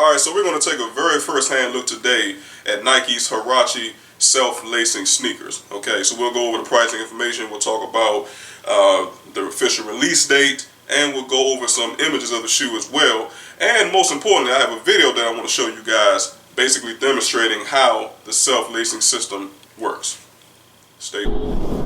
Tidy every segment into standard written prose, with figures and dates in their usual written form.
Alright, so we're going to take a very first-hand look today at Nike's Huarache self-lacing sneakers. Okay, so we'll go over the pricing information, we'll talk about the official release date, and we'll go over some images of the shoe as well. And most importantly, I have a video that I want to show you guys basically demonstrating how the self-lacing system works. Stay tuned.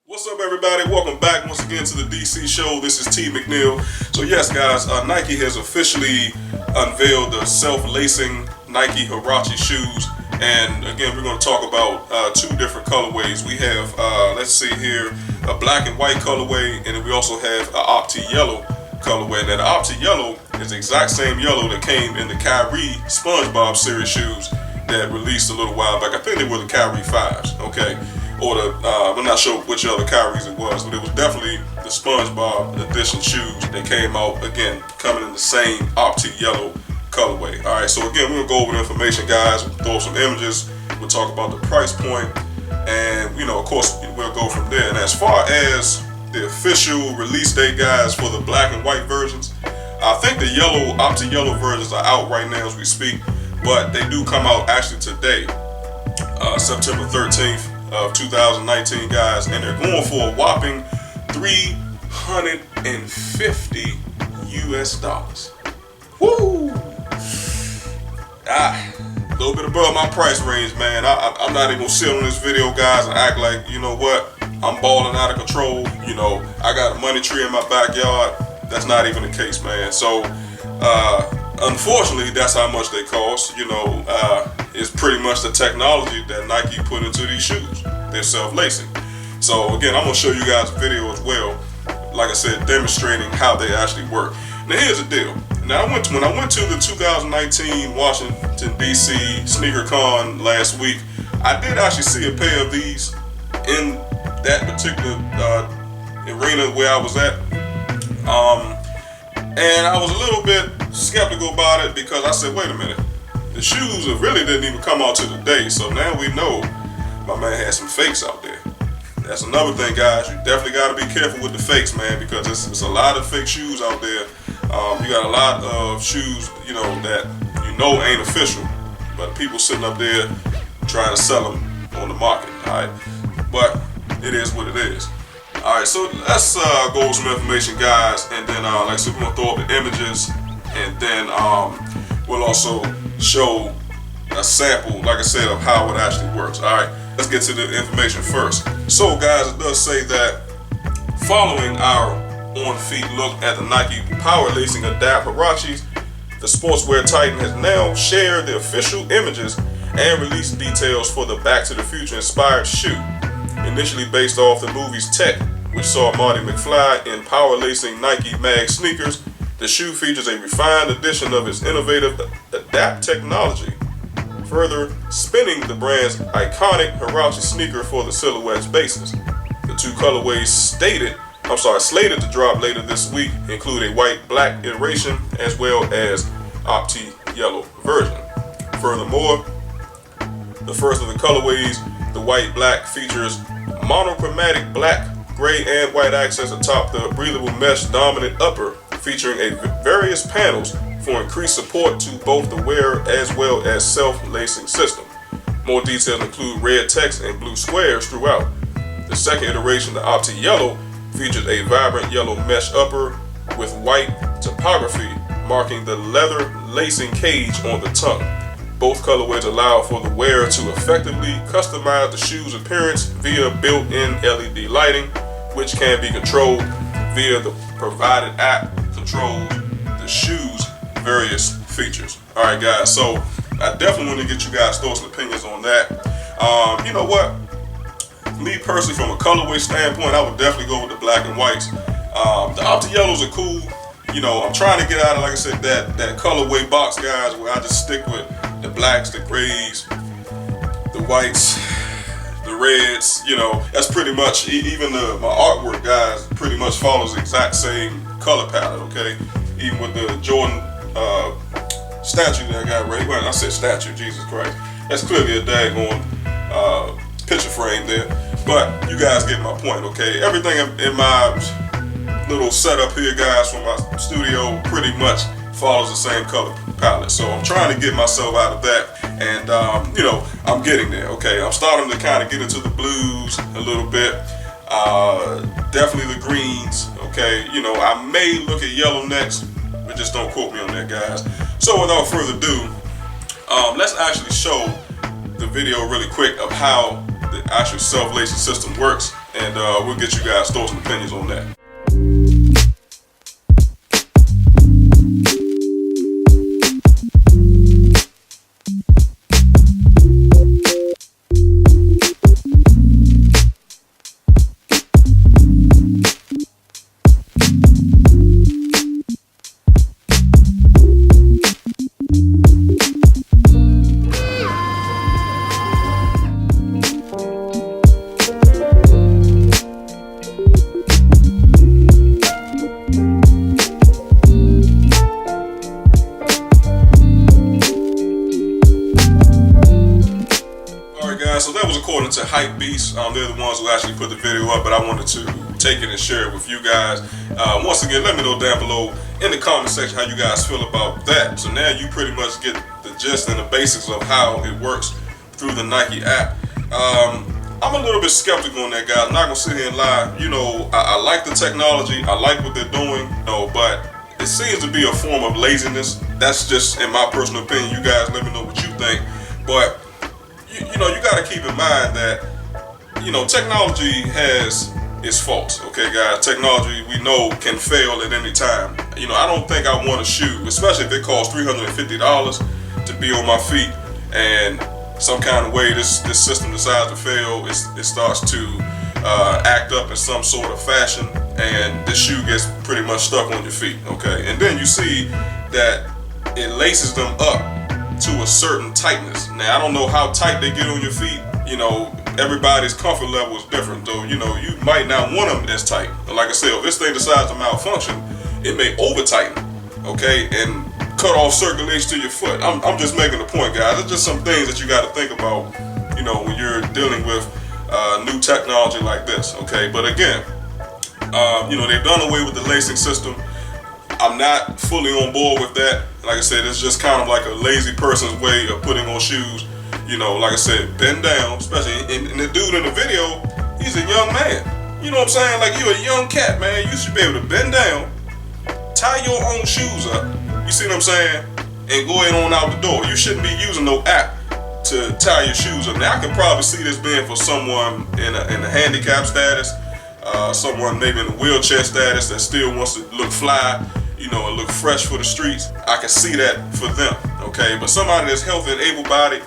What's up, everybody? Welcome back once again to the DC show. This is T. McNeil. So yes, guys, Nike has officially unveiled the self-lacing Nike Huarache shoes. And again, we're going to talk about two different colorways. We have, let's see here, a black and white colorway, and then we also have an Opti yellow colorway. Now the Opti yellow is the exact same yellow that came in the Kyrie SpongeBob series shoes that released a little while back. I think they were the Kyrie 5s, okay? Or the, I'm not sure which other Kyries it was, but it was definitely the SpongeBob edition shoes that came out, again, coming in the same Opti yellow colorway. Alright, so again, we're going to go over the information, guys. We'll throw some images, we'll talk about the price point, and, you know, of course, we'll go from there. And as far as the official release date, guys, for the black and white versions, I think the yellow, Opti yellow versions are out right now as we speak, but they do come out actually today, September 13th. Of 2019, guys, and they're going for a whopping $350 US. Woo! A little bit above my price range, man. I'm not even gonna sit on this video, guys, and act like, you know what, I'm balling out of control. You know, I got a money tree in my backyard. That's not even the case, man. So, unfortunately, that's how much they cost. You know, it's pretty much the technology that Nike put into these shoes. They're self-lacing. So again, I'm gonna show you guys a video as well, like I said, demonstrating how they actually work. Now here's the deal. Now when I went to the 2019 Washington DC Sneaker Con last week, I did actually see a pair of these in that particular arena where I was at. And I was a little bit skeptical about it because I said, wait a minute, the shoes really didn't even come out to today, so now we know my man had some fakes out there. That's another thing, guys. You definitely got to be careful with the fakes, man, because it's a lot of fake shoes out there. You got a lot of shoes, you know, that you know ain't official, but people sitting up there trying to sell them on the market, all right? But it is what it is. All right, so let's go over some information, guys, and then like I said, we're gonna throw up the images, and then we'll also show a sample, like I said, of how it actually works. All right, let's get to the information first. So, guys, it does say that following our on-feet look at the Nike Power Lacing Adapt Huaraches, the sportswear titan has now shared the official images and released details for the Back to the Future inspired shoe. Initially based off the movie's Tech, which saw Marty McFly in power lacing Nike Mag sneakers, the shoe features a refined edition of its innovative Adapt technology, further spinning the brand's iconic Huarache sneaker for the silhouette's basis. The two colorways slated to drop later this week include a white-black iteration as well as Opti yellow version. Furthermore, the first of the colorways, the white-black, features monochromatic black, gray, and white accents atop the breathable mesh dominant upper, featuring various panels for increased support to both the wearer as well as self-lacing system. More details include red text and blue squares throughout. The second iteration, the Opti Yellow, features a vibrant yellow mesh upper with white typography marking the leather lacing cage on the tongue. Both colorways allow for the wearer to effectively customize the shoe's appearance via built-in LED lighting, which can be controlled via the provided app controls the shoe's various features. All right, guys, so I definitely want to get you guys' thoughts and opinions on that. You know what? Me personally, from a colorway standpoint, I would definitely go with the black and whites. The Opti yellows are cool. You know, I'm trying to get out of, like I said, that colorway box, guys, where I just stick with the blacks, the grays, the whites, the reds. You know, that's pretty much, even my artwork, guys, pretty much follows the exact same color palette, okay? Even with the Jordan statue that I got ready. Well, I said statue, Jesus Christ. That's clearly a daggone picture frame there. But you guys get my point, okay? Everything in my little setup here, guys, from my studio pretty much follows the same color palette. So I'm trying to get myself out of that, and you know, I'm getting there, okay? I'm starting to kind of get into the blues a little bit. Definitely the greens, okay? You know, I may look at yellow next, but just don't quote me on that, guys. So without further ado, let's actually show the video really quick of how the actual self-lacing system works, and we'll get you guys thoughts and opinions on that. So that was according to Hype Beast. They're the ones who actually put the video up, but I wanted to take it and share it with you guys. Once again, let me know down below in the comment section how you guys feel about that. So now you pretty much get the gist and the basics of how it works through the Nike app. I'm a little bit skeptical on that, guys. I'm not gonna sit here and lie. You know, I like the technology, I like what they're doing, you know, but it seems to be a form of laziness. That's just in my personal opinion. You guys let me know what you think. But you know, you got to keep in mind that, you know, technology has its faults, okay, guys? Technology, we know, can fail at any time. You know, I don't think I want a shoe, especially if it costs $350 to be on my feet, and some kind of way this system decides to fail, it starts to act up in some sort of fashion, and the shoe gets pretty much stuck on your feet, okay? And then you see that it laces them up to a certain tightness. Now, I don't know how tight they get on your feet. You know, everybody's comfort level is different, though. You know, you might not want them as tight. But like I said, if this thing decides to malfunction, it may over tighten, okay, and cut off circulation to your foot. I'm just making a point, guys. It's just some things that you got to think about, you know, when you're dealing with new technology like this, okay? But again, you know, they've done away with the lacing system. I'm not fully on board with that. Like I said, it's just kind of like a lazy person's way of putting on shoes. You know, like I said, bend down, especially, and the dude in the video, he's a young man. You know what I'm saying? Like, you're a young cat, man. You should be able to bend down, tie your own shoes up, you see what I'm saying, and go ahead on out the door. You shouldn't be using no app to tie your shoes up. Now, I can probably see this being for someone in a handicap status, someone maybe in a wheelchair status that still wants to look fly, you know, and look fresh for the streets. I can see that for them, okay? But somebody that's healthy and able-bodied,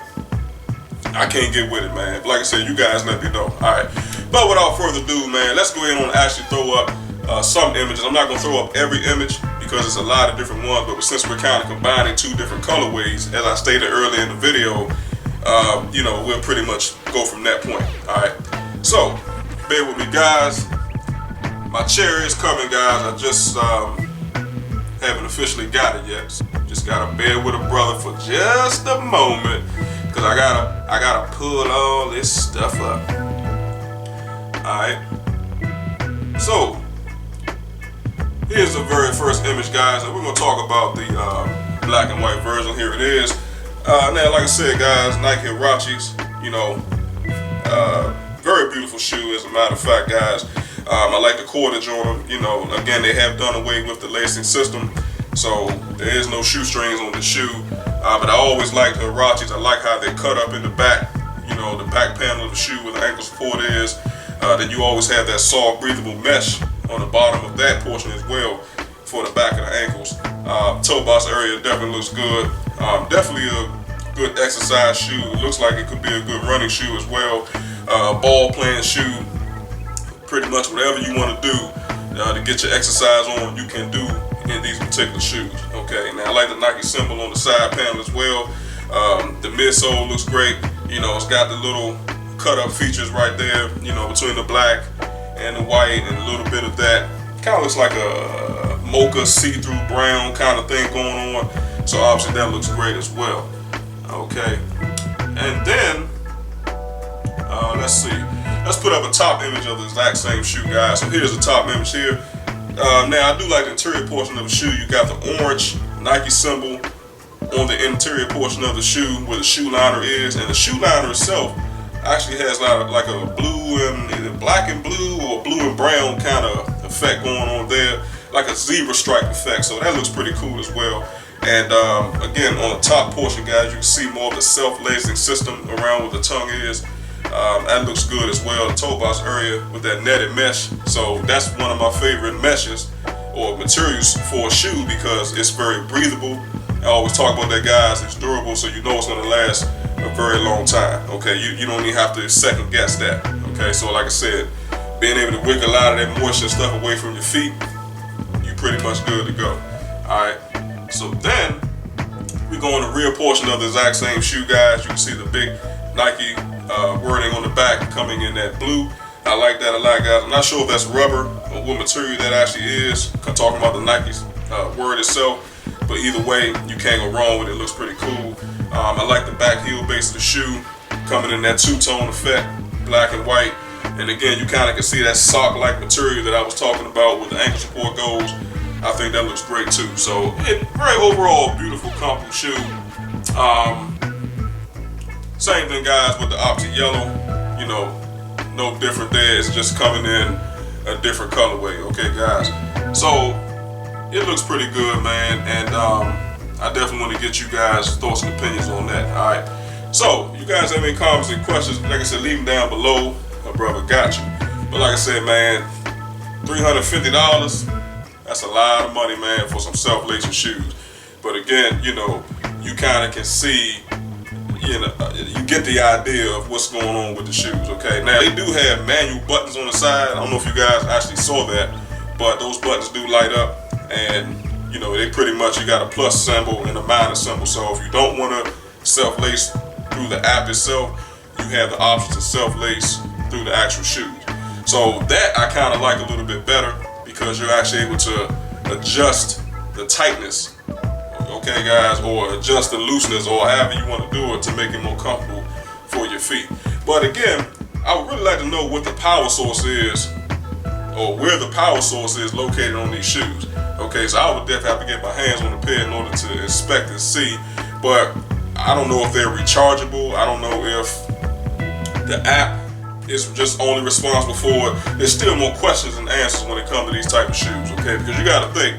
I can't get with it, man. Like I said, you guys let me know. All right. But without further ado, man, let's go ahead and actually throw up some images. I'm not going to throw up every image because it's a lot of different ones, but since we're kind of combining two different colorways, as I stated earlier in the video, you know, we'll pretty much go from that point. All right. So, bear with me, guys. My chair is coming, guys. I just haven't officially got it yet. Just gotta bear with a brother for just a moment, cause I gotta pull all this stuff up. All right. So here's the very first image, guys, and we're gonna talk about the black and white version. Here it is. Now, like I said, guys, Nike Huaraches. You know, very beautiful shoe. As a matter of fact, guys. I like the cordage on them. You know, again, they have done away with the lacing system, so there is no shoestrings on the shoe. But I always liked the Huaraches. I like how they cut up in the back. You know, the back panel of the shoe where the ankle support is. Then you always have that soft, breathable mesh on the bottom of that portion as well for the back of the ankles. Toe box area definitely looks good. Definitely a good exercise shoe. It looks like it could be a good running shoe as well. Ball playing shoe. Pretty much whatever you want to do to get your exercise on, you can do in these particular shoes. Okay, now I like the Nike symbol on the side panel as well. The midsole looks great. You know, it's got the little cut up features right there, you know, between the black and the white, and a little bit of that. Kind of looks like a mocha see-through brown kind of thing going on. So obviously that looks great as well. Okay, and then let's see. Let's put up a top image of the exact same shoe, guys. So here's the top image here. Now I do like the interior portion of the shoe. You got the orange Nike symbol on the interior portion of the shoe where the shoe liner is, and the shoe liner itself actually has like a blue and either black and blue or blue and brown kind of effect going on there, like a zebra stripe effect. So that looks pretty cool as well. And again, on the top portion, guys, you can see more of the self-lacing system around where the tongue is. That looks good as well. The toe box area with that netted mesh. So that's one of my favorite meshes or materials for a shoe because it's very breathable. I always talk about that, guys. It's durable, so you know it's going to last a very long time. Okay, you don't even have to second guess that. Okay, so like I said, being able to wick a lot of that moisture and stuff away from your feet, you're pretty much good to go. All right. So then we go on the rear portion of the exact same shoe, guys. You can see the big Nike wording on the back coming in that blue. I like that a lot, guys. I'm not sure if that's rubber or what material that actually is. I'm talking about the Nike's word itself. But either way, you can't go wrong with it. It looks pretty cool. I like the back heel base of the shoe coming in that two-tone effect, black and white. And again, you kind of can see that sock-like material that I was talking about where the ankle support goes. I think that looks great too. So, very overall beautiful, comfortable shoe. Same thing, guys, with the optic yellow. You know, no different there. It's just coming in a different colorway. Okay, guys. So it looks pretty good, man. And I definitely want to get you guys' thoughts and opinions on that. All right. So, you guys have any comments and questions? Like I said, leave them down below. My brother got you. But like I said, man, $350. That's a lot of money, man, for some self-lacing shoes. But again, you know, you kind of can see, you know, you get the idea of what's going on with the shoes, okay? Now, they do have manual buttons on the side. I don't know if you guys actually saw that, but those buttons do light up. And, you know, they pretty much, you got a plus symbol and a minus symbol. So if you don't want to self-lace through the app itself, you have the option to self-lace through the actual shoes. So that I kind of like a little bit better, because you're actually able to adjust the tightness, okay, guys, or adjust the looseness, or however you want to do it to make it more comfortable for your feet. But again, I would really like to know what the power source is, or where the power source is located on these shoes. Okay, so I would definitely have to get my hands on the pair in order to inspect and see. But I don't know if they're rechargeable. I don't know if the app is just only responsible for it. There's still more questions and answers when it comes to these type of shoes, okay? Because you got to think,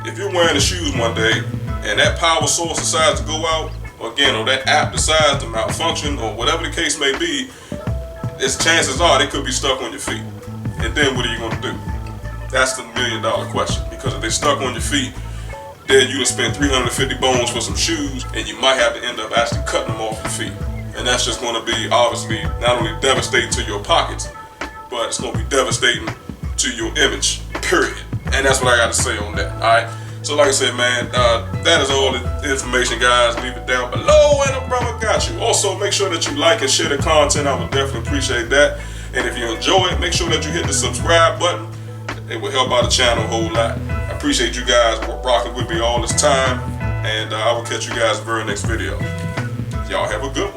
if you're wearing the shoes one day and that power source decides to go out, or again, or that app decides to malfunction, or whatever the case may be, its chances are they could be stuck on your feet. And then what are you going to do? That's the $1 million question. Because if they're stuck on your feet, then you done spend 350 bones for some shoes, and you might have to end up actually cutting them off your feet. And that's just going to be obviously not only devastating to your pockets, but it's going to be devastating to your image, period. And that's what I got to say on that. All right. So like I said, man, that is all the information, guys. Leave it down below, and a brother got you. Also, make sure that you like and share the content. I would definitely appreciate that. And if you enjoy it, make sure that you hit the subscribe button. It will help out the channel a whole lot. I appreciate you guys rocking with me all this time, and I will catch you guys in the very next video. Y'all have a good one.